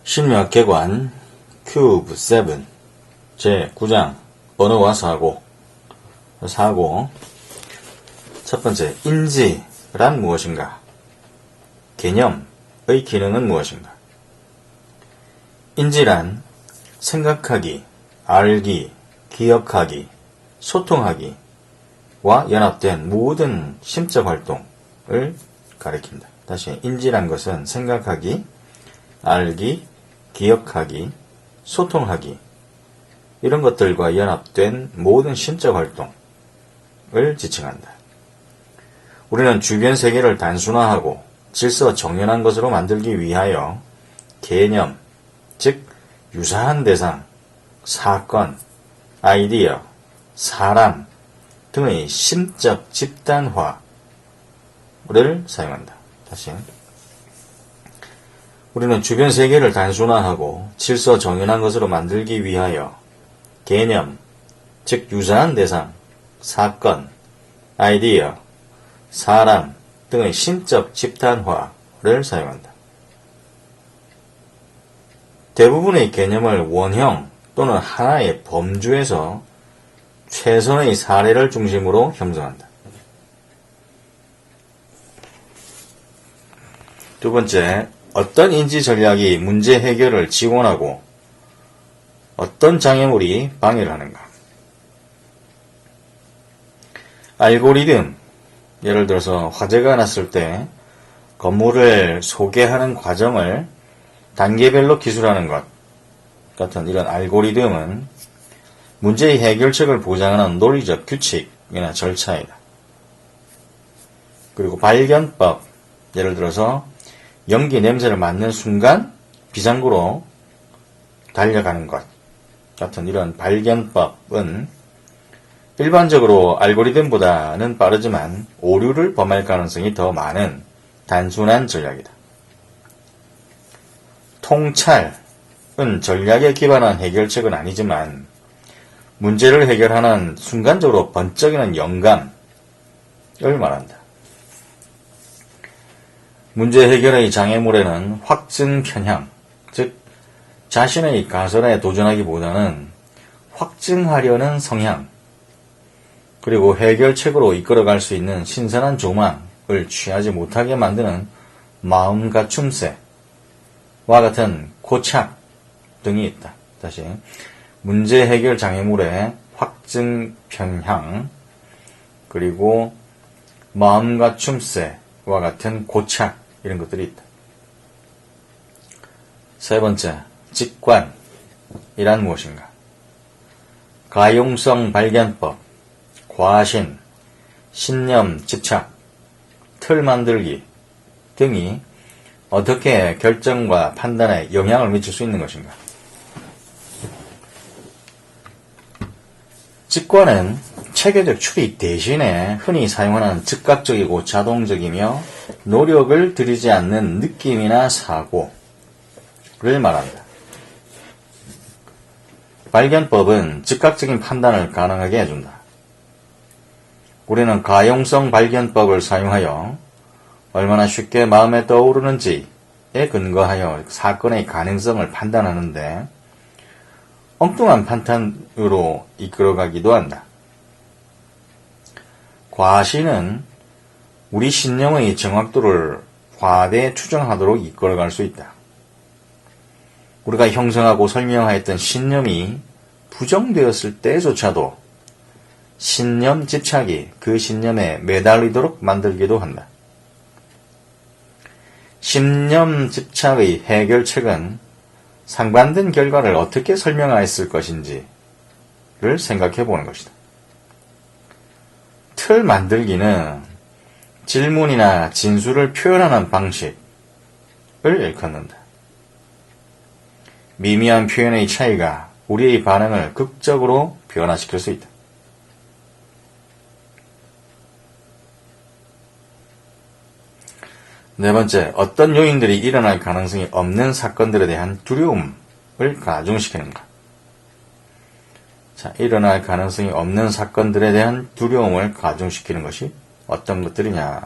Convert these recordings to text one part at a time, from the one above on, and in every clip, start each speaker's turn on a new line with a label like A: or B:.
A: 심리학개관 큐브 7 제9장 언어와 사고. 첫 번째, 인지란 무엇인가? 개념의 기능은 무엇인가? 인지란 생각하기, 알기, 기억하기, 소통하기와 연합된 모든 심적 활동을 가리킨다. 다시, 인지란 것은 생각하기, 알기, 기억하기, 소통하기 이런 것들과 연합된 모든 심적 활동을 지칭한다. 우리는 주변 세계를 단순화하고 질서 정연한 것으로 만들기 위하여 개념, 즉 유사한 대상, 사건, 아이디어, 사람 등의 심적 집단화를 사용한다. 다시, 우리는 주변 세계를 단순화하고 질서 정연한 것으로 만들기 위하여 개념, 즉 유사한 대상, 사건, 아이디어, 사람 등의 심적 집단화를 사용한다. 대부분의 개념을 원형 또는 하나의 범주에서 최선의 사례를 중심으로 형성한다. 두 번째, 어떤 인지 전략이 문제 해결을 지원하고 어떤 장애물이 방해를 하는가? 알고리즘, 예를 들어서 화재가 났을 때 건물을 소개하는 과정을 단계별로 기술하는 것 같은 이런 알고리즘은 문제의 해결책을 보장하는 논리적 규칙이나 절차이다. 그리고 발견법, 예를 들어서 연기 냄새를 맡는 순간 비상구로 달려가는 것 같은 이런 발견법은 일반적으로 알고리즘보다는 빠르지만 오류를 범할 가능성이 더 많은 단순한 전략이다. 통찰은 전략에 기반한 해결책은 아니지만 문제를 해결하는 순간적으로 번쩍이는 영감을 말한다. 문제 해결의 장애물에는 확증 편향, 즉 자신의 가설에 도전하기보다는 확증하려는 성향, 그리고 해결책으로 이끌어갈 수 있는 신선한 조망을 취하지 못하게 만드는 마음 갖춤새와 같은 고착 등이 있다. 다시, 문제 해결 장애물에 확증 편향, 그리고 마음 갖춤새와 같은 고착 이런 것들이 있다. 세 번째, 직관이란 무엇인가? 가용성 발견법, 과신, 신념 집착, 틀 만들기 등이 어떻게 결정과 판단에 영향을 미칠 수 있는 것인가? 직관은 체계적 추리 대신에 흔히 사용하는 즉각적이고 자동적이며 노력을 들이지 않는 느낌이나 사고를 말한다. 발견법은 즉각적인 판단을 가능하게 해준다. 우리는 가용성 발견법을 사용하여 얼마나 쉽게 마음에 떠오르는지에 근거하여 사건의 가능성을 판단하는데 엉뚱한 판단으로 이끌어가기도 한다. 과신은 우리 신념의 정확도를 과대 추정하도록 이끌어갈 수 있다. 우리가 형성하고 설명하였던 신념이 부정되었을 때조차도 신념 집착이 그 신념에 매달리도록 만들기도 한다. 신념 집착의 해결책은 상반된 결과를 어떻게 설명하였을 것인지를 생각해 보는 것이다. 틀 만들기는 질문이나 진술을 표현하는 방식을 일컫는다. 미미한 표현의 차이가 우리의 반응을 극적으로 변화시킬 수 있다. 네 번째, 어떤 요인들이 일어날 가능성이 없는 사건들에 대한 두려움을 가중시키는가? 자, 일어날 가능성이 없는 사건들에 대한 두려움을 가중시키는 것이 어떤 것들이냐?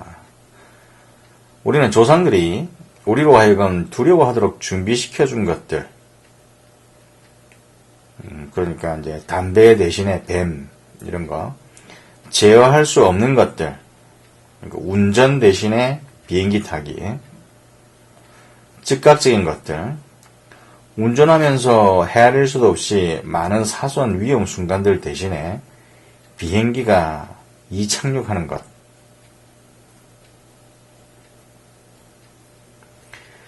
A: 우리는 조상들이 우리로 하여금 두려워하도록 준비시켜준 것들, 그러니까 이제 담배 대신에 뱀, 이런 거, 제어할 수 없는 것들, 그러니까 운전 대신에 비행기 타기, 즉각적인 것들, 운전하면서 헤아릴 수도 없이 많은 사소한 위험 순간들 대신에 비행기가 이착륙하는 것,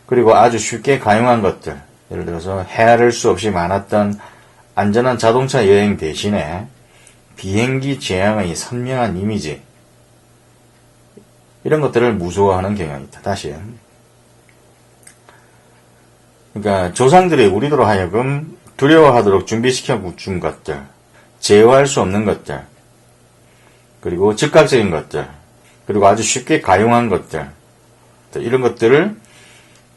A: 그리고 아주 쉽게 가용한 것들, 예를 들어서 헤아릴 수 없이 많았던 안전한 자동차 여행 대신에 비행기 재앙의 선명한 이미지, 이런 것들을 무서워하는 경향이 있다. 다시. 그러니까 조상들이 우리로 하여금 두려워하도록 준비시켜 준 것들, 제어할 수 없는 것들, 그리고 즉각적인 것들, 그리고 아주 쉽게 가용한 것들, 이런 것들을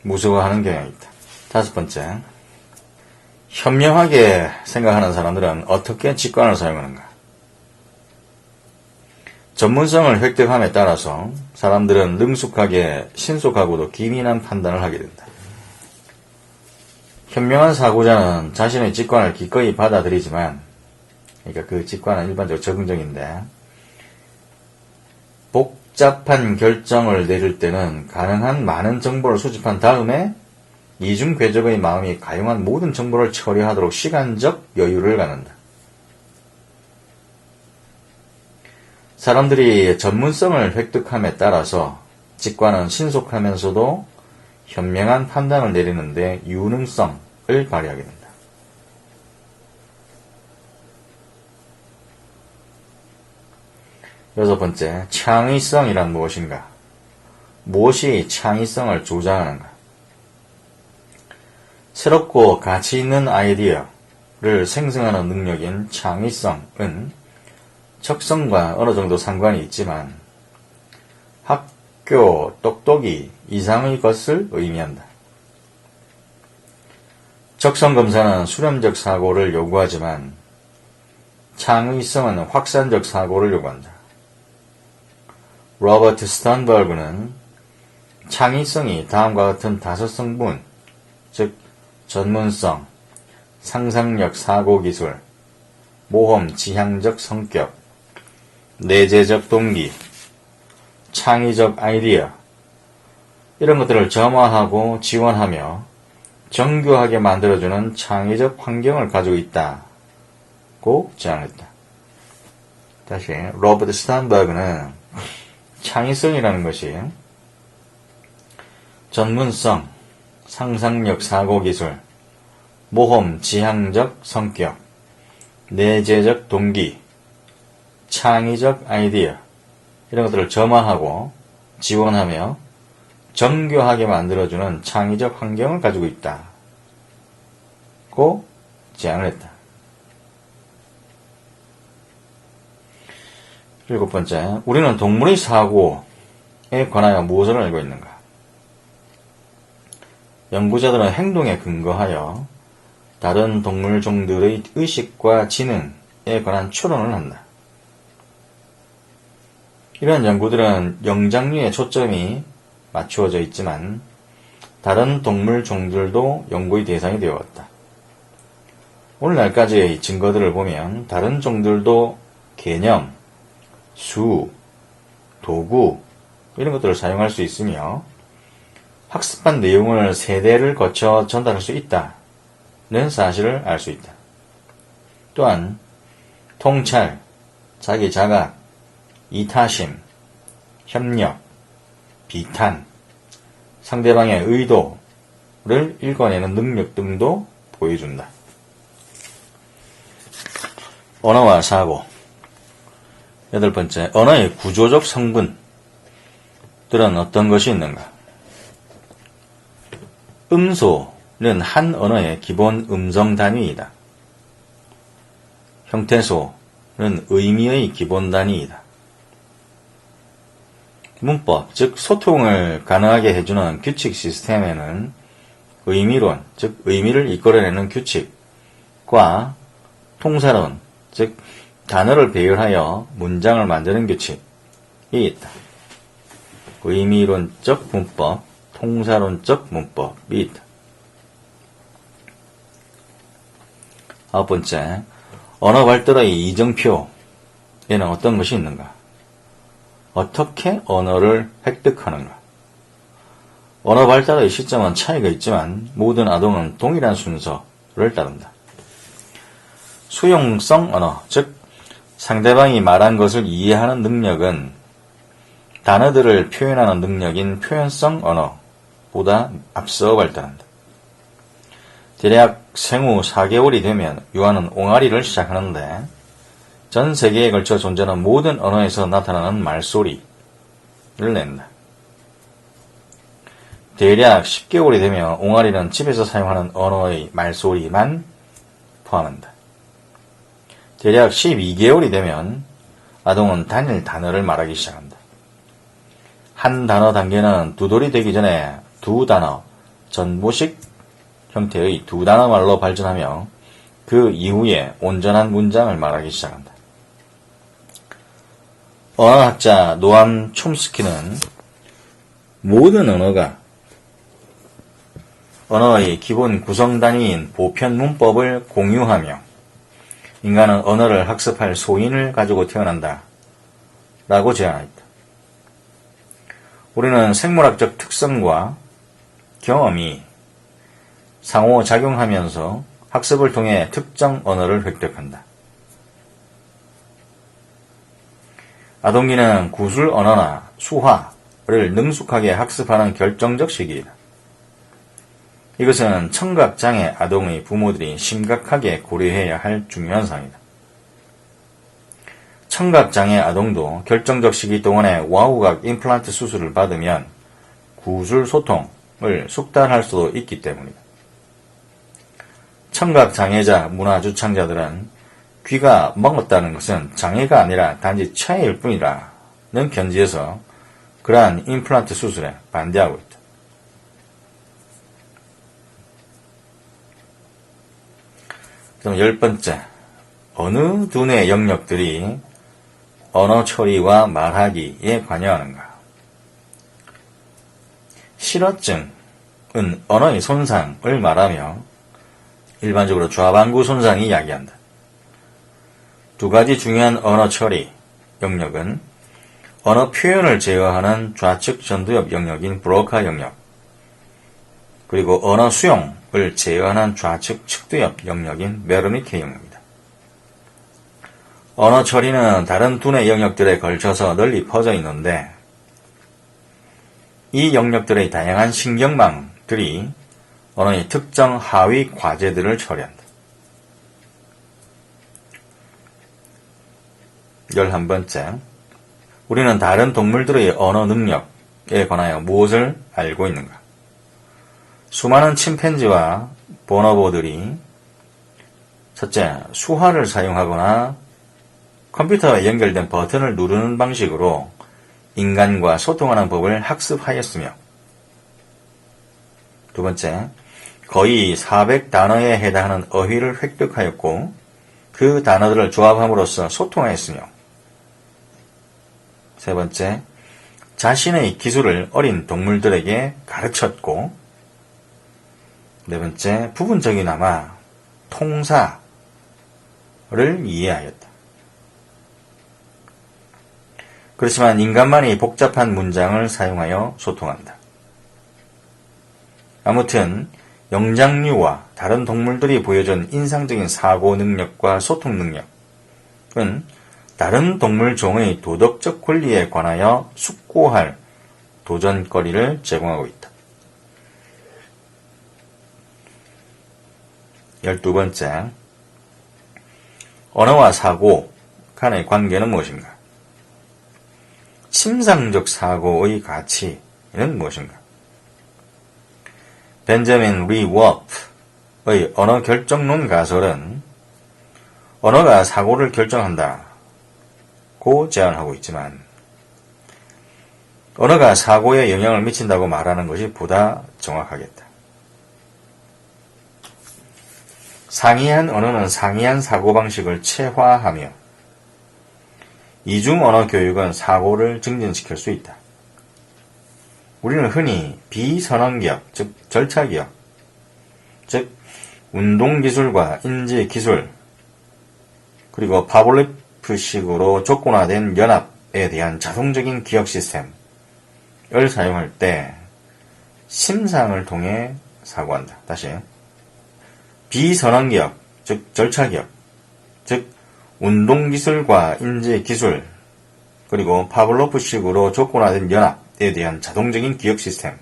A: 무서워하는 경향이 있다. 다섯 번째, 현명하게 생각하는 사람들은 어떻게 직관을 사용하는가? 전문성을 획득함에 따라서 사람들은 능숙하게 신속하고도 기민한 판단을 하게 된다. 현명한 사고자는 자신의 직관을 기꺼이 받아들이지만, 그러니까 그 직관은 일반적으로 적응적인데, 복잡한 결정을 내릴 때는 가능한 많은 정보를 수집한 다음에 이중궤적의 마음이 가용한 모든 정보를 처리하도록 시간적 여유를 갖는다. 사람들이 전문성을 획득함에 따라서 직관은 신속하면서도 현명한 판단을 내리는데 유능성을 발휘하게 된다. 여섯 번째, 창의성이란 무엇인가? 무엇이 창의성을 조장하는가? 새롭고 가치 있는 아이디어를 생성하는 능력인 창의성은 적성과 어느 정도 상관이 있지만 학교, 똑똑이 이상의 것을 의미한다. 적성검사는 수렴적 사고를 요구하지만 창의성은 확산적 사고를 요구한다. 로버트 스턴버그는 창의성이 다음과 같은 다섯 성분, 즉 전문성, 상상력 사고기술, 모험 지향적 성격, 내재적 동기, 창의적 아이디어, 이런 것들을 점화하고 지원하며 정교하게 만들어주는 창의적 환경을 가지고 있다고 제안했다. 다시, 로버트 스탄버그는 창의성이라는 것이 전문성, 상상력 사고기술, 모험 지향적 성격, 내재적 동기, 창의적 아이디어, 이런 것들을 점화하고 지원하며 정교하게 만들어주는 창의적 환경을 가지고 있다고 제안을 했다. 일곱 번째, 우리는 동물의 사고에 관하여 무엇을 알고 있는가? 연구자들은 행동에 근거하여 다른 동물종들의 의식과 지능에 관한 추론을 한다. 이러한 연구들은 영장류에 초점이 맞추어져 있지만 다른 동물종들도 연구의 대상이 되어왔다. 오늘날까지의 증거들을 보면 다른 종들도 개념, 수, 도구 이런 것들을 사용할 수 있으며 학습한 내용을 세대를 거쳐 전달할 수 있다는 사실을 알 수 있다. 또한 통찰, 자기 자각, 이타심, 협력, 비탄, 상대방의 의도를 읽어내는 능력 등도 보여준다. 언어와 사고. 여덟 번째, 언어의 구조적 성분들은 어떤 것이 있는가? 음소는 한 언어의 기본 음성 단위이다. 형태소는 의미의 기본 단위이다. 문법, 즉 소통을 가능하게 해주는 규칙 시스템에는 의미론, 즉 의미를 이끌어내는 규칙과 통사론, 즉 단어를 배열하여 문장을 만드는 규칙이 있다. 의미론적 문법, 통사론적 문법이 있다. 9번째, 언어 발달의 이정표에는 어떤 것이 있는가? 어떻게 언어를 획득하는가? 언어 발달의 시점은 차이가 있지만 모든 아동은 동일한 순서를 따른다. 수용성 언어, 즉 상대방이 말한 것을 이해하는 능력은 단어들을 표현하는 능력인 표현성 언어보다 앞서 발달한다. 대략 생후 4개월이 되면 유아는 옹알이를 시작하는데 전 세계에 걸쳐 존재하는 모든 언어에서 나타나는 말소리를 낸다. 대략 10개월이 되면 옹알이는 집에서 사용하는 언어의 말소리만 포함한다. 대략 12개월이 되면 아동은 단일 단어를 말하기 시작한다. 한 단어 단계는 두 돌이 되기 전에 두 단어, 전보식 형태의 두 단어 말로 발전하며 그 이후에 온전한 문장을 말하기 시작한다. 언어학자 노암 촘스키는 모든 언어가 언어의 기본 구성 단위인 보편 문법을 공유하며 인간은 언어를 학습할 소인을 가지고 태어난다 라고 제안했다. 우리는 생물학적 특성과 경험이 상호작용하면서 학습을 통해 특정 언어를 획득한다. 아동기는 구술 언어나 수화를 능숙하게 학습하는 결정적 시기이다. 이것은 청각장애 아동의 부모들이 심각하게 고려해야 할 중요한 사항이다. 청각장애 아동도 결정적 시기 동안에 와우각 임플란트 수술을 받으면 구술 소통을 숙달할 수도 있기 때문이다. 청각장애자 문화주창자들은 귀가 먹었다는 것은 장애가 아니라 단지 차이일 뿐이라는 견지에서 그러한 임플란트 수술에 반대하고 있다. 그럼 10번째, 어느 두뇌 영역들이 언어 처리와 말하기에 관여하는가? 실어증은 언어의 손상을 말하며 일반적으로 좌반구 손상이 이야기한다. 두 가지 중요한 언어 처리 영역은 언어 표현을 제어하는 좌측 전두엽 영역인 브로카 영역, 그리고 언어 수용을 제어하는 좌측 측두엽 영역인 메르니케 영역이다. 언어 처리는 다른 두뇌 영역들에 걸쳐서 널리 퍼져 있는데 이 영역들의 다양한 신경망들이 언어의 특정 하위 과제들을 처리한다. 11번째, 우리는 다른 동물들의 언어 능력에 관하여 무엇을 알고 있는가? 수많은 침팬지와 보노보들이 첫째, 수화를 사용하거나 컴퓨터와 연결된 버튼을 누르는 방식으로 인간과 소통하는 법을 학습하였으며 두 번째, 거의 400단어에 해당하는 어휘를 획득하였고 그 단어들을 조합함으로써 소통하였으며 세 번째, 자신의 기술을 어린 동물들에게 가르쳤고 네 번째, 부분적이나마 통사를 이해하였다. 그렇지만 인간만이 복잡한 문장을 사용하여 소통한다. 아무튼 영장류와 다른 동물들이 보여준 인상적인 사고 능력과 소통 능력은 다른 동물종의 도덕적 권리에 관하여 숙고할 도전거리를 제공하고 있다. 12번째, 언어와 사고 간의 관계는 무엇인가? 침상적 사고의 가치는 무엇인가? 벤저민 리 워프의 언어 결정론 가설은 언어가 사고를 결정한다고 제안하고 있지만 언어가 사고에 영향을 미친다고 말하는 것이 보다 정확하겠다. 상이한 언어는 상이한 사고방식을 체화하며 이중 언어 교육은 사고를 증진시킬 수 있다. 우리는 흔히 비선언기업, 즉 절차기업, 즉 운동기술과 인지기술, 그리고 파블리프식으로 조건화된 연합에 대한 자동적인 기억 시스템을 사용할 때 심상을 통해 사고한다. 다시 비선언기업, 즉 절차기업, 즉 운동기술과 인지기술, 그리고 파블로프식으로 조건화된 연합에 대한 자동적인 기억 시스템을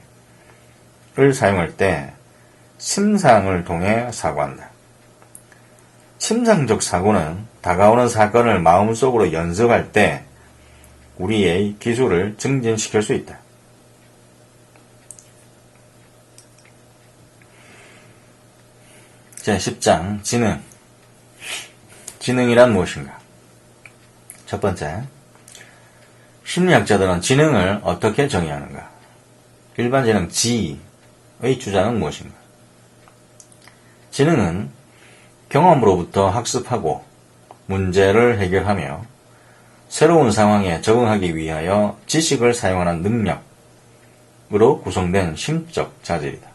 A: 사용할 때 심상을 통해 사고한다. 심상적 사고는 다가오는 사건을 마음속으로 연습할 때 우리의 기술을 증진시킬 수 있다. 제10장 지능. 지능이란 무엇인가? 첫 번째, 심리학자들은 지능을 어떻게 정의하는가? 일반 지능 G의 주장은 무엇인가? 지능은 경험으로부터 학습하고 문제를 해결하며 새로운 상황에 적응하기 위하여 지식을 사용하는 능력으로 구성된 심적 자질이다.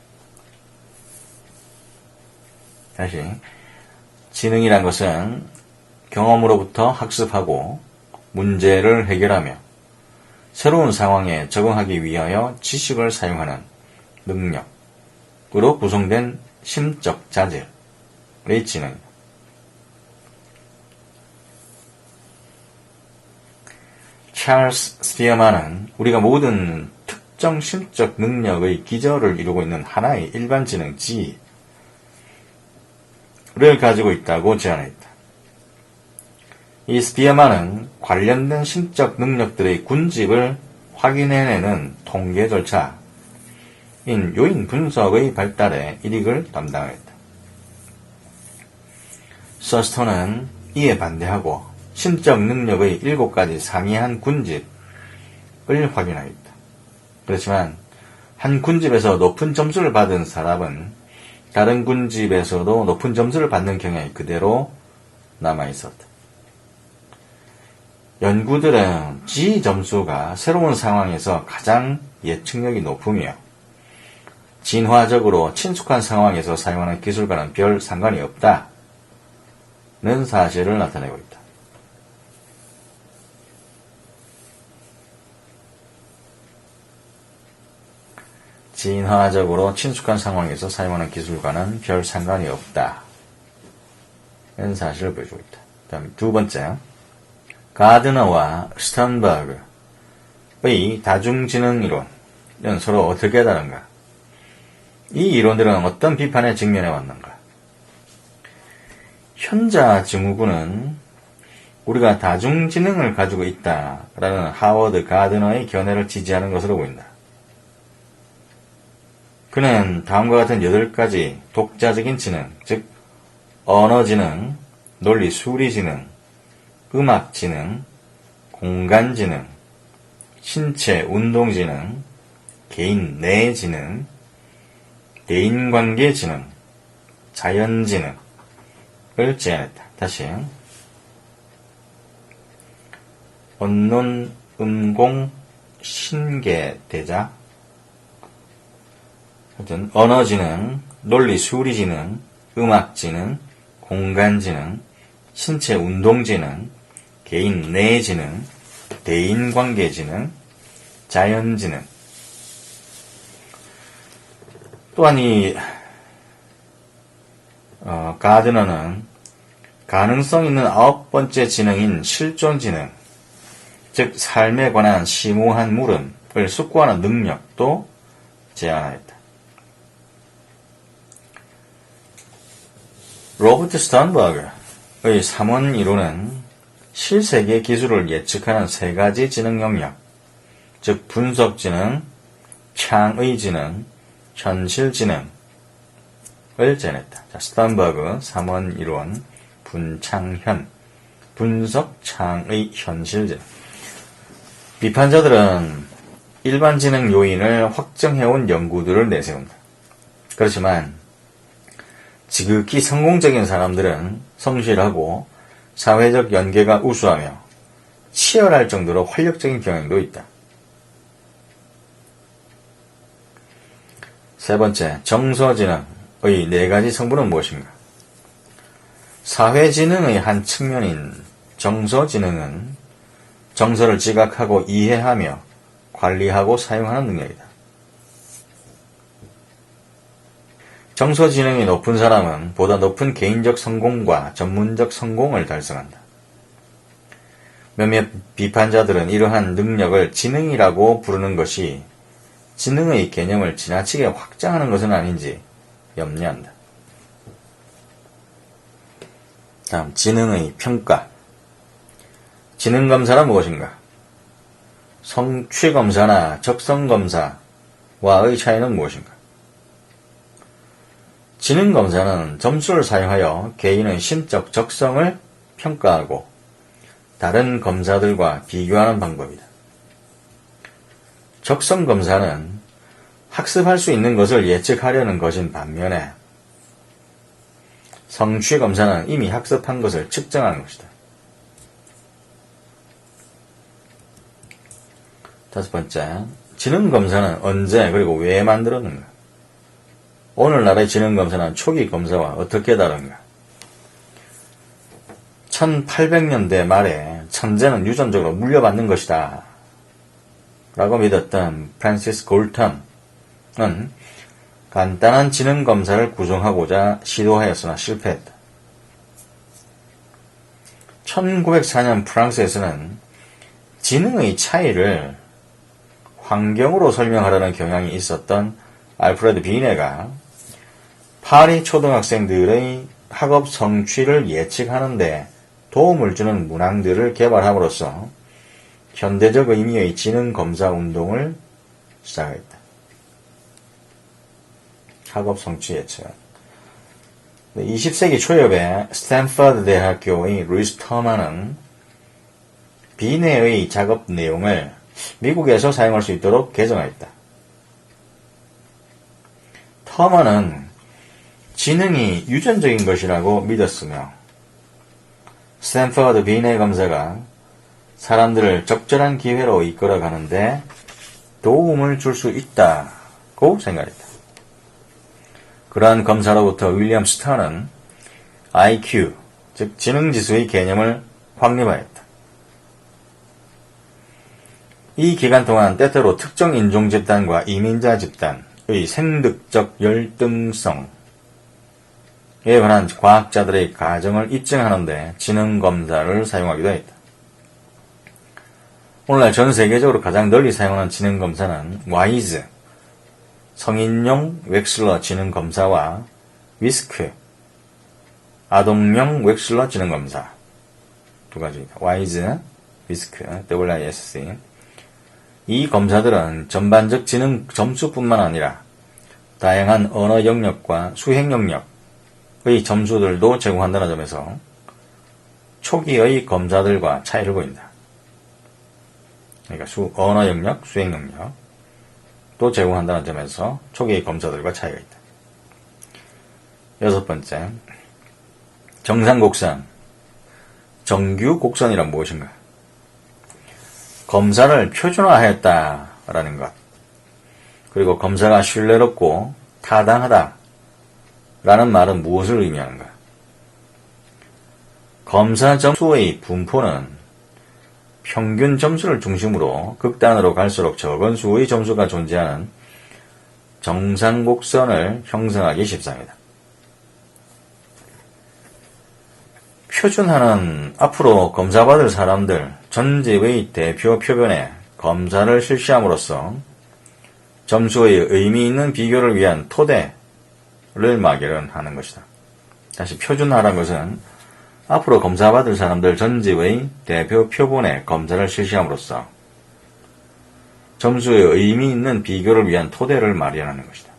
A: 다시, 지능이란 것은 경험으로부터 학습하고 문제를 해결하며 새로운 상황에 적응하기 위하여 지식을 사용하는 능력으로 구성된 심적 자질의 지능이다. 찰스 스피어만은 우리가 모든 특정 심적 능력의 기저를 이루고 있는 하나의 일반 지능 G를 가지고 있다고 제안했다. 이 스피어만은 관련된 심적 능력들의 군집을 확인해내는 통계 절차인 요인 분석의 발달에 일익을 담당했다. 서스턴은 이에 반대하고 심적 능력의 7가지 상이한 군집을 확인하였다. 그렇지만 한 군집에서 높은 점수를 받은 사람은 다른 군집에서도 높은 점수를 받는 경향이 그대로 남아있었다. 연구들은 G 점수가 새로운 상황에서 가장 예측력이 높으며 진화적으로 친숙한 상황에서 사용하는 기술과는 별 상관이 없다는 사실을 나타내고 있다. 진화적으로 친숙한 상황에서 사용하는 기술과는 별 상관이 없다는 사실을 보여주고 있다. 다음 두 번째, 가드너와 스턴버그의 다중지능 이론은 서로 어떻게 다른가? 이 이론들은 어떤 비판에 직면해 왔는가? 현자 증후군은 우리가 다중지능을 가지고 있다라는 하워드 가드너의 견해를 지지하는 것으로 보인다. 그는 다음과 같은 8가지 독자적인 지능, 즉 언어지능, 논리 수리지능, 음악지능, 공간지능, 신체 운동지능, 개인 내지능, 대인관계지능, 자연지능을 제안했다. 다시 언론, 음공, 신계, 대자, 하여튼 언어지능, 논리 수리지능, 음악지능, 공간지능, 신체 운동지능, 개인 내지능, 대인관계지능, 자연지능. 또한 이 가드너는 가능성 있는 9번째 지능인 실존지능, 즉 삶에 관한 심오한 물음을 숙고하는 능력도 제안하였다. 로버트 스턴버그의 3원 이론은 실세계 기술을 예측하는 3가지 지능 영역, 즉 분석지능, 창의지능, 현실지능을 제안했다. 자, 스턴버그 3원 이론, 분창현, 분석, 창의, 현실지능. 비판자들은 일반 지능 요인을 확정해온 연구들을 내세운다. 그렇지만 지극히 성공적인 사람들은 성실하고 사회적 연계가 우수하며 치열할 정도로 활력적인 경향도 있다. 세 번째, 정서지능의 네 가지 성분은 무엇인가? 사회지능의 한 측면인 정서지능은 정서를 지각하고 이해하며 관리하고 사용하는 능력이다. 정서지능이 높은 사람은 보다 높은 개인적 성공과 전문적 성공을 달성한다. 몇몇 비판자들은 이러한 능력을 지능이라고 부르는 것이 지능의 개념을 지나치게 확장하는 것은 아닌지 염려한다. 다음, 지능의 평가. 지능검사란 무엇인가? 성취검사나 적성검사와의 차이는 무엇인가? 지능검사는 점수를 사용하여 개인의 심적 적성을 평가하고 다른 검사들과 비교하는 방법이다. 적성검사는 학습할 수 있는 것을 예측하려는 것인 반면에 성취검사는 이미 학습한 것을 측정하는 것이다. 다섯 번째, 지능검사는 언제 그리고 왜 만들었는가? 오늘날의 지능검사는 초기 검사와 어떻게 다른가? 1800년대 말에 천재는 유전적으로 물려받는 것이다 라고 믿었던 프란시스 골턴은 간단한 지능검사를 구성하고자 시도하였으나 실패했다. 1904년 프랑스에서는 지능의 차이를 환경으로 설명하려는 경향이 있었던 알프레드 비네가 파리 초등학생들의 학업 성취를 예측하는 데 도움을 주는 문항들을 개발함으로써 현대적 의미의 지능검사 운동을 시작했다. 학업 성취 예측. 20세기 초엽에 스탠퍼드 대학교의 루이스 터먼은 비네의 작업 내용을 미국에서 사용할 수 있도록 개정하였다. 터먼은 지능이 유전적인 것이라고 믿었으며 스탠퍼드 비네 검사가 사람들을 적절한 기회로 이끌어가는데 도움을 줄 수 있다고 생각했다. 그러한 검사로부터 윌리엄 스턴은 IQ, 즉 지능지수의 개념을 확립하였다. 이 기간 동안 때때로 특정 인종 집단과 이민자 집단의 생득적 열등성에 관한 과학자들의 가정을 입증하는 데 지능검사를 사용하기도 했다. 오늘날 전 세계적으로 가장 널리 사용하는 지능검사는 와이즈, 성인용 웩슬러 지능검사와 위스크, 아동용 웩슬러 지능검사 두 가지입니다. 와이즈, 위스크, WISC. 이 검사들은 전반적 지능 점수뿐만 아니라 다양한 언어 영역과 수행 영역의 점수들도 제공한다는 점에서 초기의 검사들과 차이를 보인다. 그러니까 언어 영역, 수행 영역도 제공한다는 점에서 초기의 검사들과 차이가 있다. 여섯 번째, 정상곡선. 정규곡선이란 무엇인가? 검사를 표준화하였다라는 것, 그리고 검사가 신뢰롭고 타당하다라는 말은 무엇을 의미하는가? 검사 점수의 분포는 평균 점수를 중심으로 극단으로 갈수록 적은 수의 점수가 존재하는 정상곡선을 형성하기 쉽습니다. 표준화는 앞으로 검사받을 사람들 전집의 대표 표본에 검사를 실시함으로써 점수의 의미 있는 비교를 위한 토대를 마련하는 것이다. 다시 표준화라는 것은 앞으로 검사받을 사람들 전집의 대표 표본에 검사를 실시함으로써 점수의 의미 있는 비교를 위한 토대를 마련하는 것이다.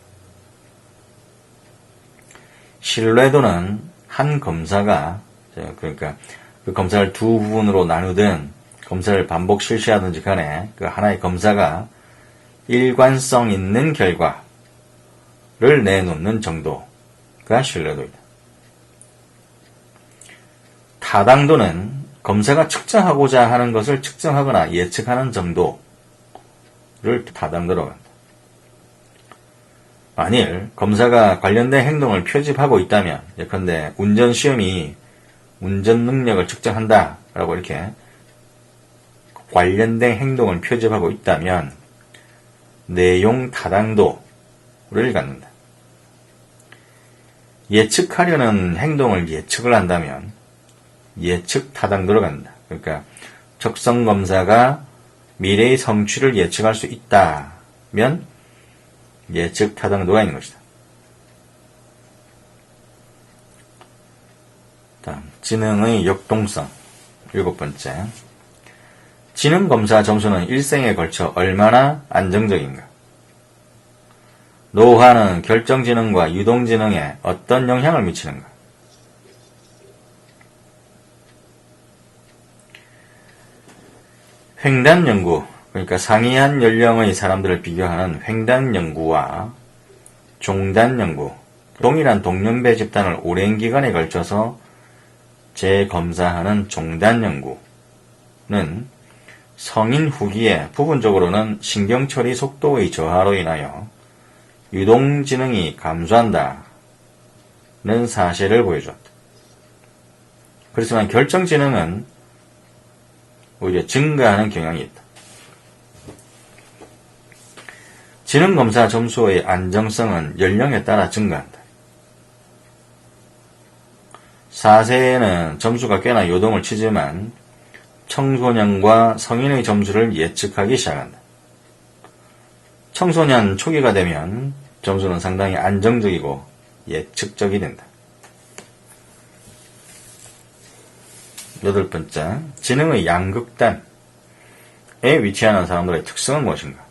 A: 신뢰도는 한 검사가, 그러니까 그 검사를 두 부분으로 나누든 검사를 반복 실시하든지 간에 그 하나의 검사가 일관성 있는 결과를 내놓는 정도가 신뢰도이다. 타당도는 검사가 측정하고자 하는 것을 측정하거나 예측하는 정도를 타당도라고 한다. 만일 검사가 관련된 행동을 표집하고 있다면, 예컨대 운전시험이 운전 능력을 측정한다라고 이렇게 관련된 행동을 표집하고 있다면 내용 타당도를 갖는다. 예측하려는 행동을 예측을 한다면 예측 타당도를 갖는다. 그러니까 적성검사가 미래의 성취를 예측할 수 있다면 예측 타당도가 있는 것이다. 다음, 지능의 역동성. 7번째. 지능검사 점수는 일생에 걸쳐 얼마나 안정적인가? 노화는 결정지능과 유동지능에 어떤 영향을 미치는가? 횡단연구, 그러니까 상이한 연령의 사람들을 비교하는 횡단연구와 종단연구, 동일한 동년배 집단을 오랜 기간에 걸쳐서 재검사하는 종단연구는 성인 후기에 부분적으로는 신경처리 속도의 저하로 인하여 유동지능이 감소한다는 사실을 보여주었다. 그렇지만 결정지능은 오히려 증가하는 경향이 있다. 지능검사 점수의 안정성은 연령에 따라 증가한다. 4세에는 점수가 꽤나 요동을 치지만 청소년과 성인의 점수를 예측하기 시작한다. 청소년 초기가 되면 점수는 상당히 안정적이고 예측적이 된다. 8번째, 지능의 양극단에 위치하는 사람들의 특성은 무엇인가?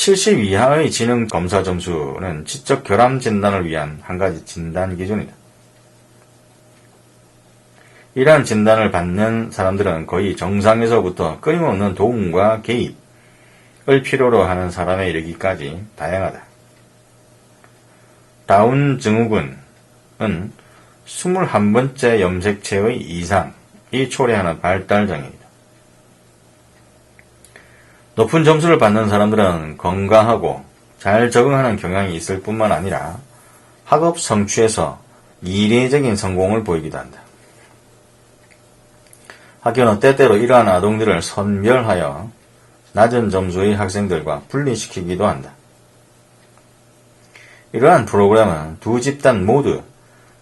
A: 70 이하의 지능 검사 점수는 지적 결함 진단을 위한 한 가지 진단 기준이다. 이러한 진단을 받는 사람들은 거의 정상에서부터 끊임없는 도움과 개입을 필요로 하는 사람에 이르기까지 다양하다. 다운 증후군은 21번째 염색체의 이상이 초래하는 발달장애이다. 높은 점수를 받는 사람들은 건강하고 잘 적응하는 경향이 있을 뿐만 아니라 학업 성취에서 이례적인 성공을 보이기도 한다. 학교는 때때로 이러한 아동들을 선별하여 낮은 점수의 학생들과 분리시키기도 한다. 이러한 프로그램은 두 집단 모두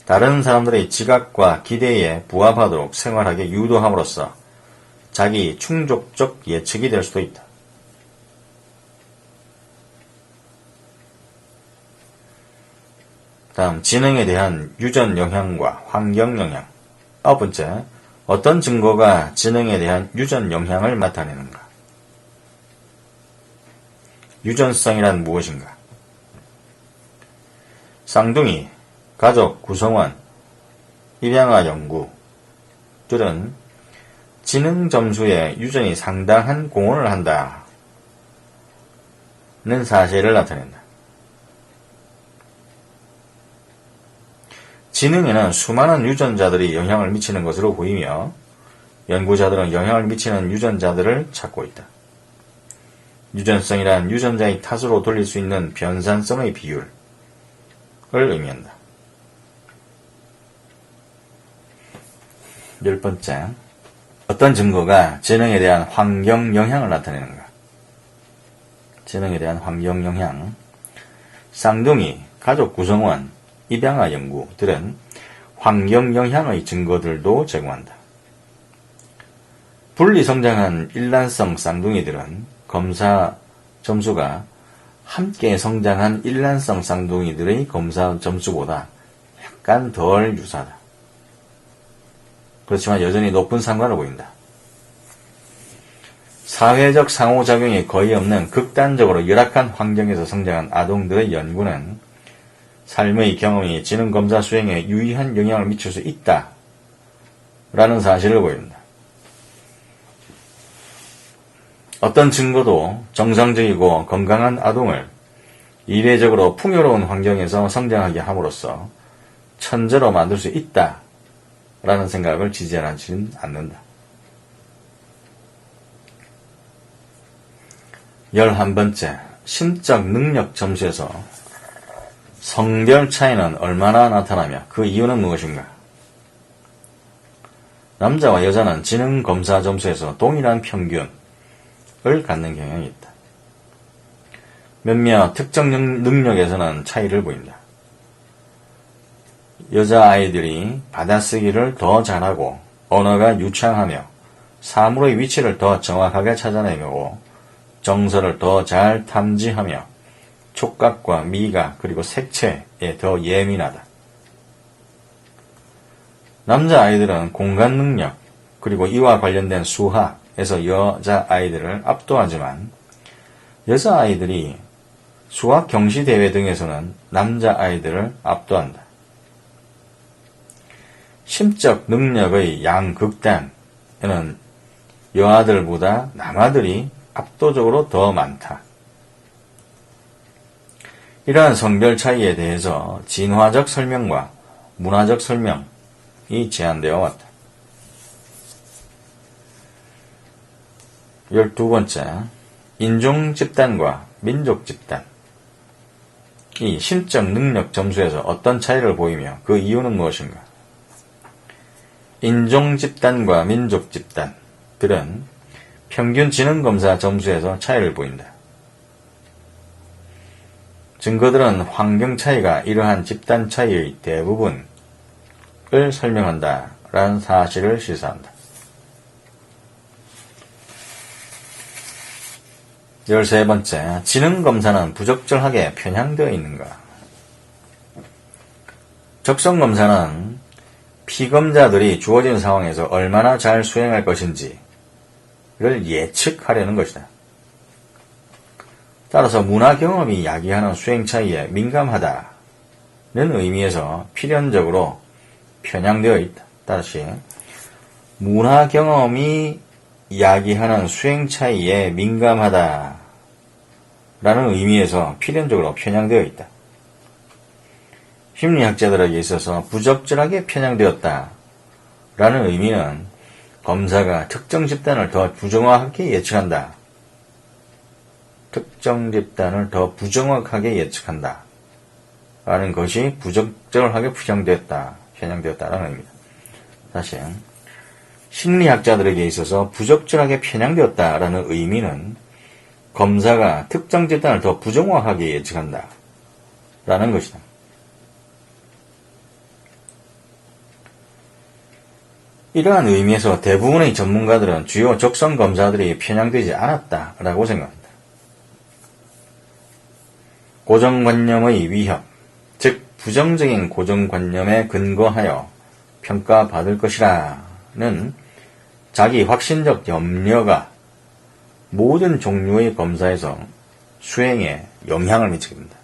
A: 다른 사람들의 지각과 기대에 부합하도록 생활하게 유도함으로써 자기 충족적 예측이 될 수도 있다. 다음, 지능에 대한 유전 영향과 환경 영향. 9번째, 어떤 증거가 지능에 대한 유전 영향을 나타내는가? 유전성이란 무엇인가? 쌍둥이, 가족 구성원, 입양아 연구들은 지능 점수에 유전이 상당한 공헌을 한다는 사실을 나타낸다. 지능에는 수많은 유전자들이 영향을 미치는 것으로 보이며 연구자들은 영향을 미치는 유전자들을 찾고 있다. 유전성이란 유전자의 탓으로 돌릴 수 있는 변산성의 비율을 의미한다. 10번째, 어떤 증거가 지능에 대한 환경 영향을 나타내는가? 지능에 대한 환경 영향. 쌍둥이, 가족 구성원, 입양아 연구들은 환경 영향의 증거들도 제공한다. 분리성장한 일란성 쌍둥이들은 검사 점수가 함께 성장한 일란성 쌍둥이들의 검사 점수보다 약간 덜 유사하다. 그렇지만 여전히 높은 상관을 보인다. 사회적 상호작용이 거의 없는 극단적으로 열악한 환경에서 성장한 아동들의 연구는 삶의 경험이 지능검사 수행에 유의한 영향을 미칠 수 있다라는 사실을 보인다. 어떤 증거도 정상적이고 건강한 아동을 이례적으로 풍요로운 환경에서 성장하게 함으로써 천재로 만들 수 있다라는 생각을 지지하지는 않는다. 11번째, 심적 능력 점수에서 성별 차이는 얼마나 나타나며 그 이유는 무엇인가? 남자와 여자는 지능 검사 점수에서 동일한 평균을 갖는 경향이 있다. 몇몇 특정 능력에서는 차이를 보인다. 여자아이들이 받아쓰기를 더 잘하고 언어가 유창하며 사물의 위치를 더 정확하게 찾아내고 정서를 더 잘 탐지하며 촉각과 미각 그리고 색채에 더 예민하다. 남자아이들은 공간 능력 그리고 이와 관련된 수학에서 여자아이들을 압도하지만 여자아이들이 수학 경시대회 등에서는 남자아이들을 압도한다. 심적 능력의 양극단에는 여아들보다 남아들이 압도적으로 더 많다. 이러한 성별 차이에 대해서 진화적 설명과 문화적 설명이 제한되어 왔다. 12번째, 인종 집단과 민족 집단. 이 심적 능력 점수에서 어떤 차이를 보이며 그 이유는 무엇인가? 인종 집단과 민족 집단들은 평균 지능 검사 점수에서 차이를 보인다. 증거들은 환경 차이가 이러한 집단 차이의 대부분을 설명한다라는 사실을 시사한다. 13번째, 지능 검사는 부적절하게 편향되어 있는가? 적성 검사는 피검자들이 주어진 상황에서 얼마나 잘 수행할 것인지를 예측하려는 것이다. 따라서 문화 경험이 야기하는 수행 차이에 민감하다는 의미에서 필연적으로 편향되어 있다. 다시, 문화 경험이 야기하는 수행 차이에 민감하다라는 의미에서 필연적으로 편향되어 있다. 심리학자들에게 있어서 부적절하게 편향되었다라는 의미는 검사가 특정 집단을 더 부정확하게 예측한다. 특정 집단을 더 부정확하게 예측한다. 라는 것이 부적절하게 편향되었다라는 의미다. 다시, 심리학자들에게 있어서 부적절하게 편향되었다라는 의미는 검사가 특정 집단을 더 부정확하게 예측한다. 라는 것이다. 이러한 의미에서 대부분의 전문가들은 주요 적성 검사들이 편향되지 않았다라고 생각합니다. 고정관념의 위협, 즉 부정적인 고정관념에 근거하여 평가받을 것이라는 자기 확신적 염려가 모든 종류의 검사에서 수행에 영향을 미치게 됩니다.